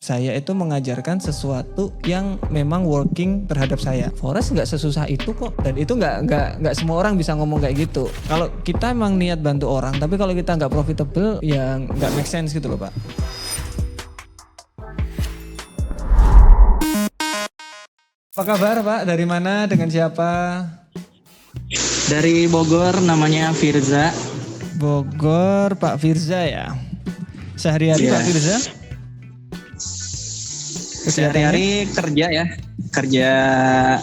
saya itu mengajarkan sesuatu yang memang working terhadap saya. Forex nggak sesusah itu kok, dan itu nggak semua orang bisa ngomong kayak gitu. Kalau kita emang niat bantu orang, tapi kalau kita nggak profitable, ya nggak make sense gitu loh Pak. Apa kabar Pak? Dari mana? Dengan siapa? Dari Bogor, namanya Firza. Bogor, Pak Firza ya. Sehari-hari Pak Firza? Sehari-hari kerja ya, kerja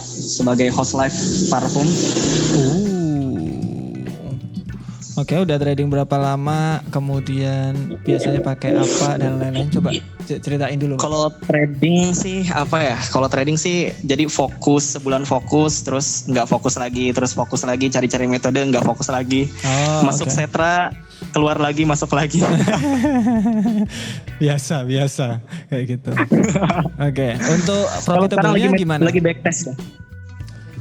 sebagai host live parfum. Oke, udah trading berapa lama? Kemudian biasanya pakai apa dan lain-lain? Coba ceritain dulu. Kalau trading sih apa ya? Kalau trading sih jadi fokus, sebulan fokus, terus nggak fokus lagi, terus fokus lagi, cari-cari metode, nggak fokus lagi. Masuk setra, keluar lagi, masuk lagi. biasa kayak gitu. Oke, untuk profitable-nya gimana? Lagi backtest ya.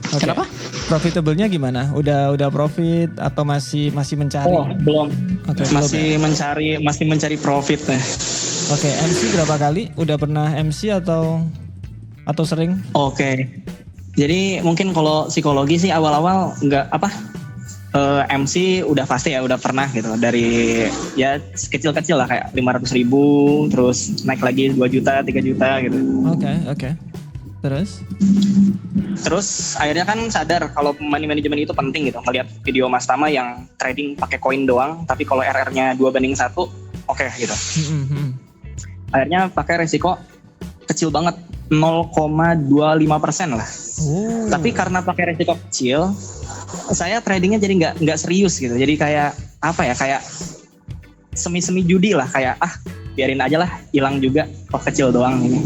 Okay. Kenapa? Profitable-nya gimana? Udah profit atau masih mencari? Oh, belum. Okay, masih mencari profit nih. Oke, MC berapa kali? Udah pernah MC atau sering? Oke. Jadi mungkin kalau psikologi sih awal-awal nggak MC udah pasti ya, udah pernah gitu, dari ya kecil-kecil lah kayak 500.000, terus naik lagi 2 juta, 3 juta gitu. Oke. Terus akhirnya kan sadar kalau money management itu penting gitu, ngeliat video Mas Tama yang trading pakai koin doang, tapi kalau RR-nya 2:1, oke gitu. Akhirnya pakai resiko kecil banget, 0,25% lah. Tapi karena pakai resiko kecil, saya tradingnya jadi nggak serius gitu. Jadi kayak kayak semi judi lah, kayak biarin aja lah, hilang juga kok kecil doang ini.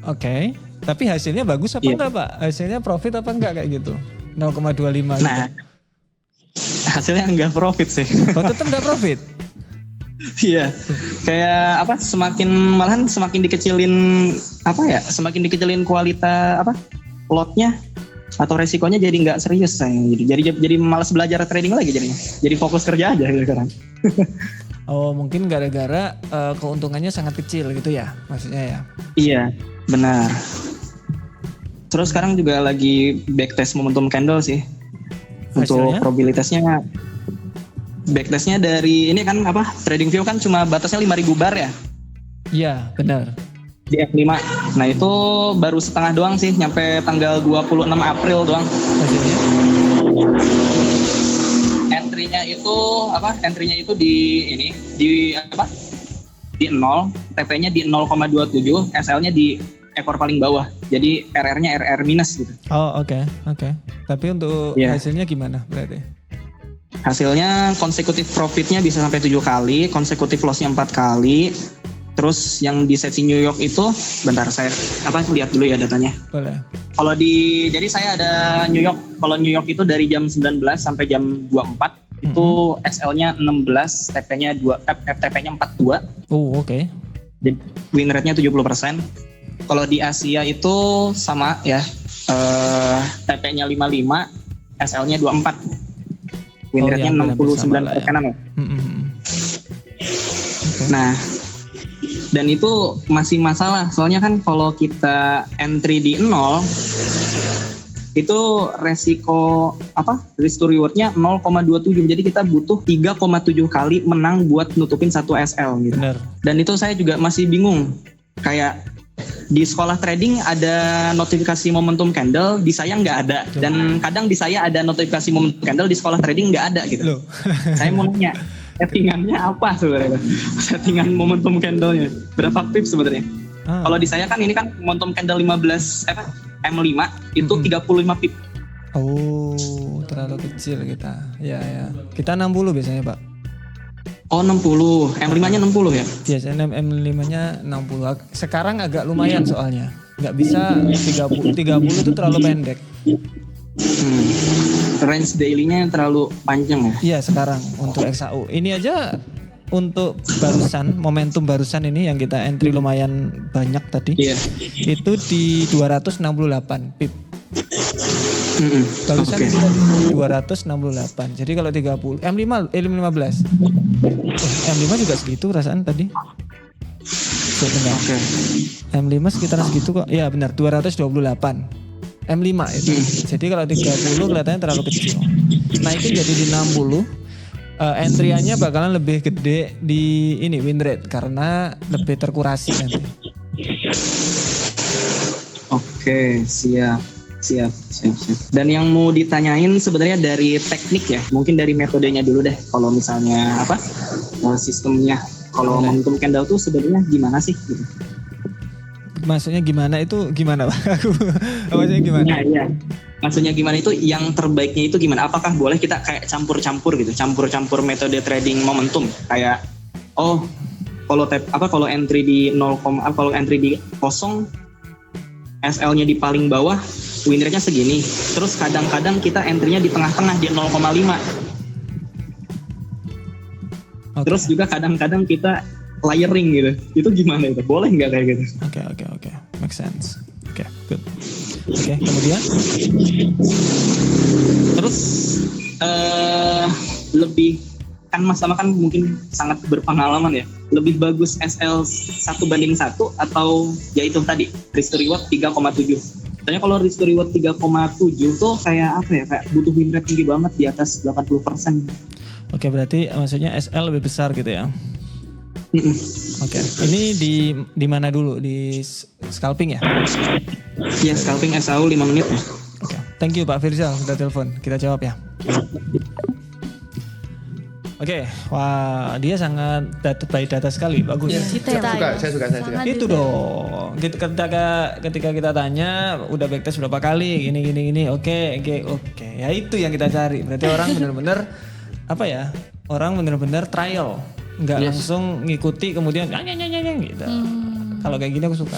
Oke. Tapi hasilnya bagus apa enggak Pak? Hasilnya profit apa enggak kayak gitu? 0,25 Nah, gitu. Hasilnya enggak profit sih. Oh, tetap enggak profit? Iya. Kayak semakin dikecilin semakin dikecilin kualitas lotnya atau resikonya, jadi nggak serius saya. Jadi malas belajar trading lagi jadinya. Jadi fokus kerja aja sekarang. Oh, mungkin gara-gara keuntungannya sangat kecil gitu ya, maksudnya ya? Iya, benar. Terus sekarang juga lagi backtest momentum candle sih. Untuk probabilitasnya, backtestnya dari ini kan TradingView kan cuma batasnya 5.000 bar ya? Iya, benar. Di F5. Nah itu baru setengah doang sih, nyampe tanggal 26 April doang. Hasilnya? Entry-nya itu di 0, TP-nya di 0,27, SL-nya di ekor paling bawah. Jadi RR-nya RR minus gitu. Oh, oke. Tapi untuk hasilnya gimana berarti? Hasilnya konsekutif profitnya bisa sampai 7 kali, konsekutif loss-nya 4 kali. Terus yang di sesi New York itu, bentar saya lihat dulu ya datanya. Boleh. Jadi saya ada New York. Kalau New York itu dari jam 19 sampai jam 24 itu SL-nya 16, TP-nya 42. Oh, oke. Win rate-nya 70%. Kalau di Asia itu sama ya. TP-nya 55, SL-nya 24. Win rate-nya 69%. Ya. Nah, dan itu masih masalah, soalnya kan kalau kita entry di 0 itu resiko risk to rewardnya 0,27, jadi kita butuh 3,7 kali menang buat nutupin 1 SL gitu. Benar. Dan itu saya juga masih bingung, kayak di sekolah trading ada notifikasi momentum candle, di saya nggak ada. Dan kadang di saya ada notifikasi momentum candle, di sekolah trading nggak ada gitu. Saya mau nanya, settingannya apa sebenarnya? Settingan momentum candle-nya berapa pips sebenarnya? Kalau di saya kan ini kan momentum candle M5 itu 35 pip. Oh, terlalu kecil kita. Ya. Kita 60 biasanya, Pak. Oh, 60. M5-nya 60 ya? Biasanya M5-nya 60. Sekarang agak lumayan soalnya. Nggak bisa 30. 30 itu terlalu pendek. Range daily-nya terlalu panjang ya? Iya, sekarang untuk XAU. Ini aja untuk barusan, momentum barusan ini yang kita entry lumayan banyak tadi. Iya. Itu di 268 pip. Barusan kita di 268. Jadi kalau 30 M15 M5 juga segitu perasaan tadi. masuk benar. Oke. M5 sekitaran segitu kok. Iya benar 228. M5 itu. Jadi kalau 30 kelihatannya terlalu kecil. Naikin jadi di 60. Entry-nya bakalan lebih gede di ini win rate karena lebih terkurasi nanti. Oke, siap. Dan yang mau ditanyain sebenarnya dari teknik ya, mungkin dari metodenya dulu deh. Kalau misalnya sistemnya, kalau momentum candle tuh sebenarnya gimana sih? Gitu. Maksudnya gimana itu gimana Pak? Maksudnya gimana? Iya. Maksudnya gimana itu yang terbaiknya itu gimana? Apakah boleh kita kayak campur-campur gitu, campur-campur metode trading momentum kayak kalau entry di 0, kalau entry di kosong SL-nya di paling bawah, win rate-nya segini. Terus kadang-kadang kita entry-nya di tengah-tengah di 0,5. Okay. Terus juga kadang-kadang kita layering gitu. Itu gimana itu? Boleh nggak kayak gitu? Oke. Make sense. Oke, good. Oke, kemudian? Terus lebih kan Mas Tama kan mungkin sangat berpengalaman ya. Lebih bagus SL 1:1 atau ya itu tadi risk to reward 3,7. Soalnya kalau risk to reward 3,7 tuh kayak apa ya? Kayak butuh win rate tinggi banget di atas 80%. Oke, berarti maksudnya SL lebih besar gitu ya. Oke. Ini di mana dulu? Di scalping ya? Ya, scalping SAU 5 menit ya. Oke. Thank you Pak Firzal sudah telepon. Kita jawab ya. Oke, wah dia sangat by data sekali, bagus. Saya suka. Itu dong. Ketika kita tanya udah backtest berapa kali, gini. Oke. Ya itu yang kita cari. Berarti orang benar-benar Orang benar-benar trial, nggak langsung ngikuti kemudian gitu. Kalau kayak gini aku suka.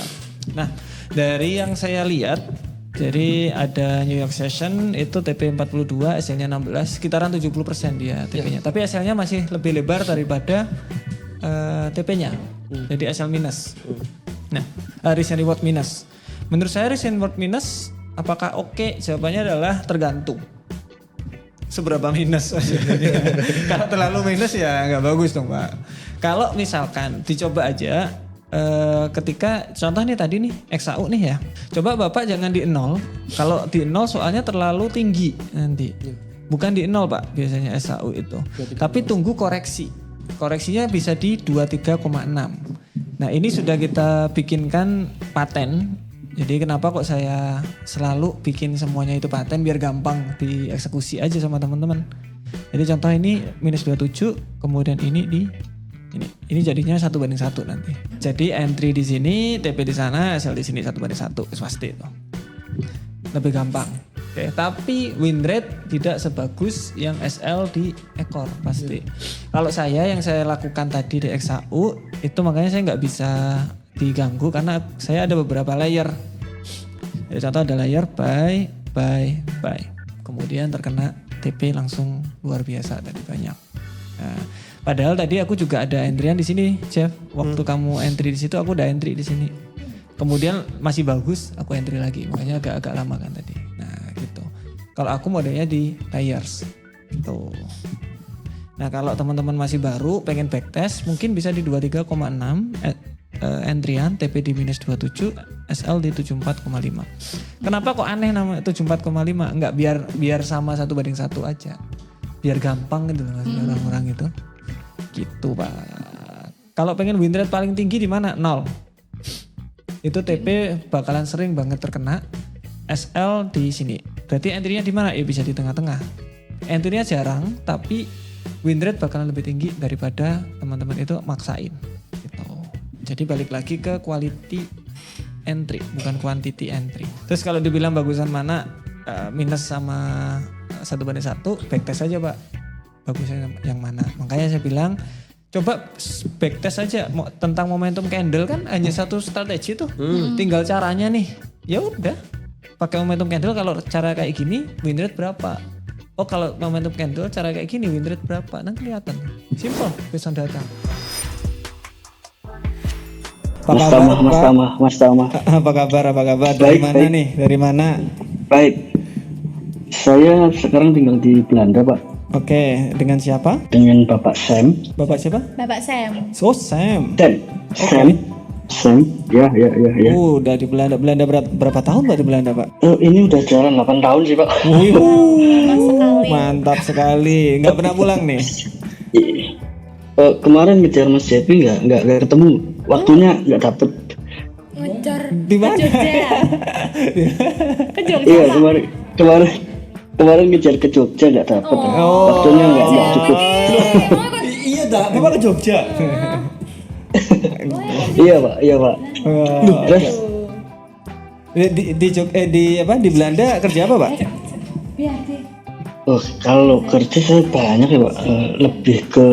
Nah, dari yang saya lihat, jadi ada New York Session itu TP 42, SL-nya 16, sekitaran 70% dia TP-nya. Tapi SL-nya masih lebih lebar daripada TP-nya. Jadi SL minus. Nah, risk and reward minus. Menurut saya risk and reward minus apakah oke? Jawabannya adalah tergantung. Seberapa minus? Kalau terlalu minus ya nggak bagus dong Pak. Kalau misalkan dicoba aja ketika contoh nih tadi nih XAU nih ya. Coba Bapak jangan di 0. Kalau di 0 soalnya terlalu tinggi nanti. Bukan di 0 Pak biasanya XAU itu. Tapi tunggu koreksi. Koreksinya bisa di 23,6. Nah ini sudah kita bikinkan paten. Jadi kenapa kok saya selalu bikin semuanya itu paten biar gampang dieksekusi aja sama teman-teman. Jadi contoh ini minus 27, kemudian ini di ini jadinya 1:1 nanti. Jadi entry di sini, TP di sana, SL di sini 1:1 pasti itu. Lebih gampang. Oke, tapi win rate tidak sebagus yang SL di ekor pasti. Kalau yang saya lakukan tadi di XAU itu makanya saya nggak bisa diganggu karena saya ada beberapa layer. Jadi contoh ada layer buy. Kemudian terkena TP langsung luar biasa tadi banyak. Nah, padahal tadi aku juga ada entryan di sini, Jeff. Waktu kamu entry di situ aku udah entry di sini. Kemudian masih bagus, aku entry lagi. Makanya agak lama kan tadi. Nah, gitu. Kalau aku modelnya di layers. Tuh. Nah, kalau teman-teman masih baru pengen backtest mungkin bisa di 23,6 entryan TP di minus 27, SL di 74,5. Kenapa kok aneh nama 74,5? Enggak, biar sama 1:1 aja. Biar gampang gitu loh orang-orang itu. Gitu Pak. Kalau pengen win rate paling tinggi di mana? 0. Itu TP bakalan sering banget terkena. SL di sini. Berarti entry-nya di mana? Ya bisa di tengah-tengah. Entry-nya jarang tapi win rate bakalan lebih tinggi daripada teman-teman itu maksain. Gitu. Jadi balik lagi ke quality entry, bukan quantity entry. Terus kalau dibilang bagusan mana minus sama 1:1, backtest aja Pak. Bagusnya yang mana? Makanya saya bilang coba backtest aja tentang momentum candle kan hanya satu strategi tuh. Tinggal caranya nih. Ya udah. Pakai momentum candle kalau cara kayak gini win rate berapa? Oh kalau momentum candle cara kayak gini win rate berapa? Nanti kelihatan. Simple based on data. Mas Tama. Apa kabar? Dari mana nih? Dari mana? Baik. Saya sekarang tinggal di Belanda, Pak. Oke, dengan siapa? Dengan Bapak Sam. Bapak siapa? Bapak Sam. Oh, Sam. Dan Sam. Sam, ya. Udah di Belanda. Belanda berapa tahun Pak di Belanda Pak? Ini udah jalan 8 tahun sih Pak. Wih, mantap sekali. Nggak pernah pulang nih? Kemarin ngejar Mas Cepi nggak ketemu, waktunya nggak dapet. Ngejar Di mana? ke Jogja. Ke Jogja. Iya Pak. kemarin ngejar ke Jogja nggak dapet. Oh. Waktunya nggak cukup. Iya dah, Bapak ke Jogja. Iya Pak. Terus Di Belanda kerja apa Pak? Biar deh. kalau kerja saya banyak ya Pak. Lebih ke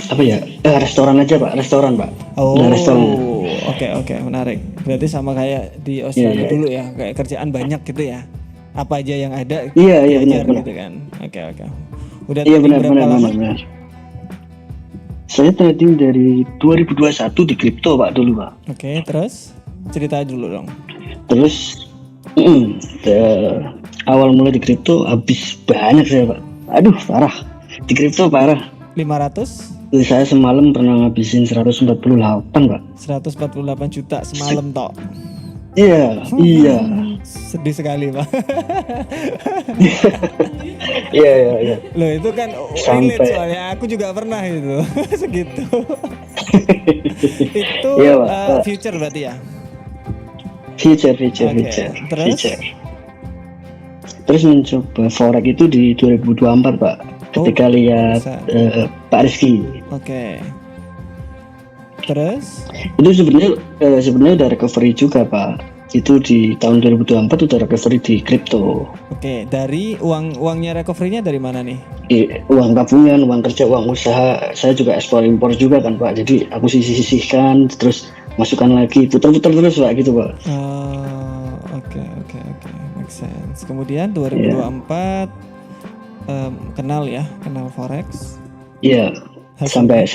apa ya? Restoran aja Pak, restoran Pak. Nah, restoran. Oke, menarik. Berarti sama kayak di Australia Iya. dulu ya, kayak kerjaan banyak gitu ya. Apa aja yang ada Iya, diajar benar. gitu kan. Oke. Udah Iya trading benar. berapa lama? Saya trading dari 2021 di kripto Pak dulu Pak. Oke, terus cerita dulu dong. Terus awal mulai di kripto habis banyak saya Pak. Aduh parah. Di kripto parah. 500 Saya semalam pernah ngabisin 148 Pak. 148 juta semalam tok. Iya. Sedih sekali Pak. Iya. Loh itu kan Sampai- relate soalnya aku juga pernah itu segitu. Itu Iya, Pak. future berarti ya. Future. Terus? Terus mencoba forex itu di 2024 Pak. Ketika lihat bisa. Pak Rizky. Oke. Terus? Itu sebenarnya udah recovery juga Pak. Itu di tahun 2024 udah recovery di kripto. Oke, dari uangnya recovery-nya dari mana nih? Uang tabungan, uang kerja, uang usaha. Saya juga ekspor impor juga kan Pak. Jadi aku sisihkan terus masukkan lagi, putar-putar terus Pak gitu Pak. Oke, make sense. Kemudian 2024 kenal forex. Iya. Sampai